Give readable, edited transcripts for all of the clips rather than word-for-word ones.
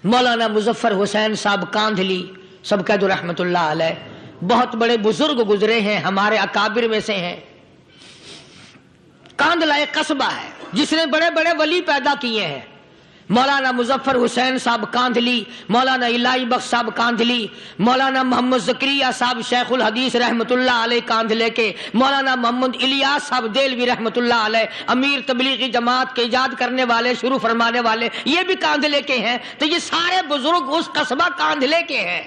مولانا مظفر حسین صاحب کاندھلی سب کہہ دو رحمت اللہ علیہ، بہت بڑے بزرگ گزرے ہیں، ہمارے اکابر میں سے ہیں۔ کاندھلا ایک قصبہ ہے جس نے بڑے بڑے ولی پیدا کیے ہیں۔ مولانا مظفر حسین صاحب کاندھلی، مولانا الہی بخش صاحب کاندھلی، مولانا محمد زکریا صاحب شیخ الحدیث رحمت اللہ علیہ کاندھلے کے، مولانا محمد الیاس صاحب دیلوی رحمت اللہ علیہ امیر تبلیغی جماعت کے ایجاد کرنے والے، شروع فرمانے والے، یہ بھی کاندھلے کے ہیں۔ تو یہ سارے بزرگ اس قصبہ کاندھلے کے ہیں۔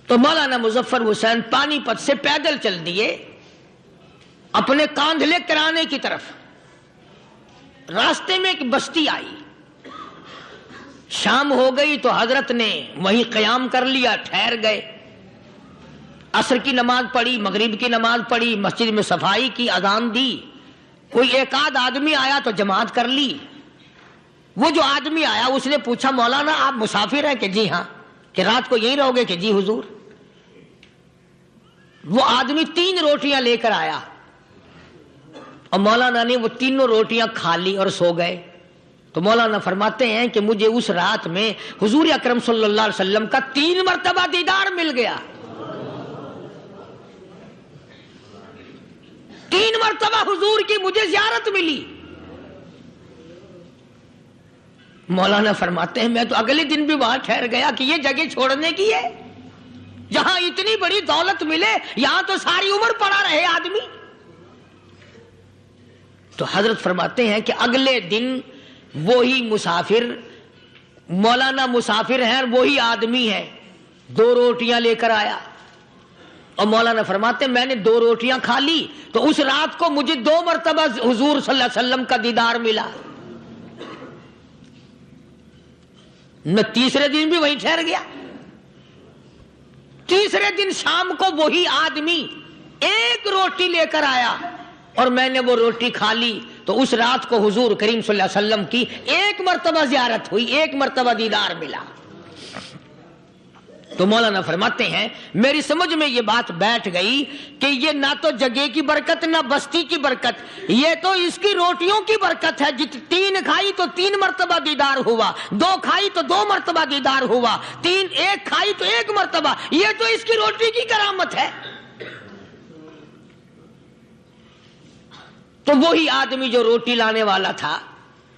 تو مولانا مظفر حسین پانی پت سے پیدل چل دیے اپنے کاندھلے کرانے کی طرف۔ راستے میں ایک بستی آئی، شام ہو گئی تو حضرت نے وہیں قیام کر لیا، ٹھہر گئے۔ عصر کی نماز پڑھی، مغرب کی نماز پڑھی، مسجد میں صفائی کی، اذان دی۔ کوئی ایک آدھ آدمی آیا تو جماعت کر لی۔ وہ جو آدمی آیا اس نے پوچھا مولانا آپ مسافر ہیں؟ کہ جی ہاں۔ کہ رات کو یہیں رہو گے؟ کہ جی حضور۔ وہ آدمی 3 روٹیاں لے کر آیا اور مولانا نے وہ تینوں روٹیاں کھا لی اور سو گئے۔ تو مولانا فرماتے ہیں کہ مجھے اس رات میں حضور اکرم صلی اللہ علیہ وسلم کا 3 مرتبہ دیدار مل گیا۔ 3 مرتبہ حضور کی مجھے زیارت ملی۔ مولانا فرماتے ہیں میں تو اگلے دن بھی وہاں ٹھہر گیا کہ یہ جگہ چھوڑنے کی ہے، جہاں اتنی بڑی دولت ملے یہاں تو ساری عمر پڑا رہے آدمی۔ تو حضرت فرماتے ہیں کہ اگلے دن وہی مسافر، مولانا مسافر ہیں، وہی آدمی ہے، 2 روٹیاں لے کر آیا اور مولانا فرماتے ہیں میں نے 2 روٹیاں کھا لی تو اس رات کو مجھے 2 مرتبہ حضور صلی اللہ علیہ وسلم کا دیدار ملا۔ میں تیسرے دن بھی وہیں ٹھہر گیا۔ تیسرے دن شام کو وہی آدمی 1 روٹی لے کر آیا اور میں نے وہ روٹی کھا لی تو اس رات کو حضور کریم صلی اللہ علیہ وسلم کی 1 مرتبہ زیارت ہوئی، 1 مرتبہ دیدار ملا۔ تو مولانا فرماتے ہیں میری سمجھ میں یہ بات بیٹھ گئی کہ یہ نہ تو جگہ کی برکت نہ بستی کی برکت، یہ تو اس کی روٹیوں کی برکت ہے۔ 3 کھائی تو 3 مرتبہ دیدار ہوا، 2 کھائی تو 2 مرتبہ دیدار ہوا، 1 کھائی تو 1 مرتبہ، یہ تو اس کی روٹی کی کرامت ہے۔ تو وہی آدمی جو روٹی لانے والا تھا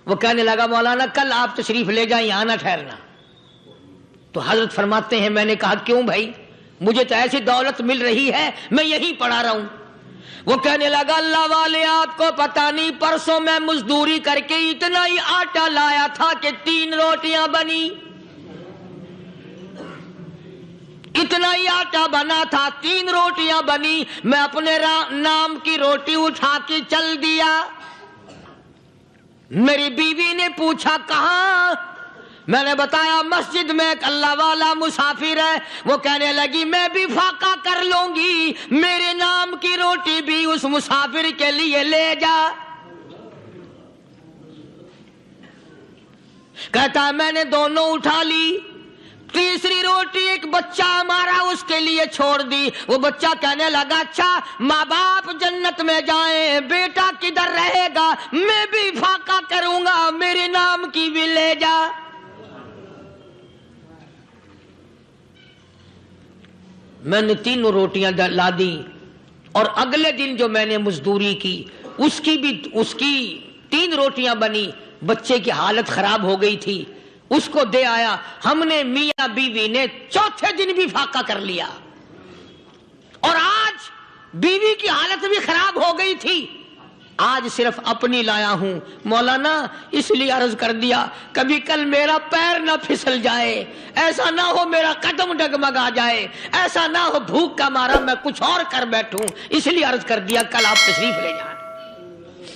وہ کہنے لگا مولانا کل آپ تشریف لے جائیں، یہاں نہ ٹھہرنا۔ تو حضرت فرماتے ہیں میں نے کہا کیوں بھائی، مجھے تو ایسی دولت مل رہی ہے میں یہیں پڑا رہا ہوں۔ وہ کہنے لگا اللہ والے آپ کو پتہ نہیں، پرسوں میں مزدوری کر کے اتنا ہی آٹا لایا تھا کہ 3 روٹیاں بنی، اتنا ہی آٹا بنا تھا، 3 روٹیاں بنی، میں اپنے نام کی روٹی اٹھا کے چل دیا۔ میری بیوی نے پوچھا کہاں؟ میں نے بتایا مسجد میں ایک اللہ والا مسافر ہے۔ وہ کہنے لگی میں بھی فاقہ کر لوں گی، میرے نام کی روٹی بھی اس مسافر کے لیے لے جا۔ کہتا میں نے دونوں اٹھا لی، تیسری روٹی ایک بچہ ہمارا اس کے لیے چھوڑ دی۔ وہ بچہ کہنے لگا اچھا ماں باپ جنت میں جائیں، بیٹا کدھر رہے گا؟ میں بھی فاقہ کروں گا، میرے نام کی بھی لے جا۔ میں نے 3 روٹیاں لا دی اور اگلے دن جو میں نے مزدوری کی اس کی 3 روٹیاں بنی، بچے کی حالت خراب ہو گئی تھی، اس کو دے آیا۔ ہم نے میاں بیوی نے چوتھے دن بھی فاقہ کر لیا اور آج بیوی کی حالت بھی خراب ہو گئی تھی، آج صرف اپنی لایا ہوں۔ مولانا اس لیے عرض کر دیا کبھی کل میرا پیر نہ پھسل جائے، ایسا نہ ہو میرا قدم ڈگمگا جائے، ایسا نہ ہو بھوک کا مارا میں کچھ اور کر بیٹھوں، اس لیے عرض کر دیا کل آپ تشریف لے جائیں۔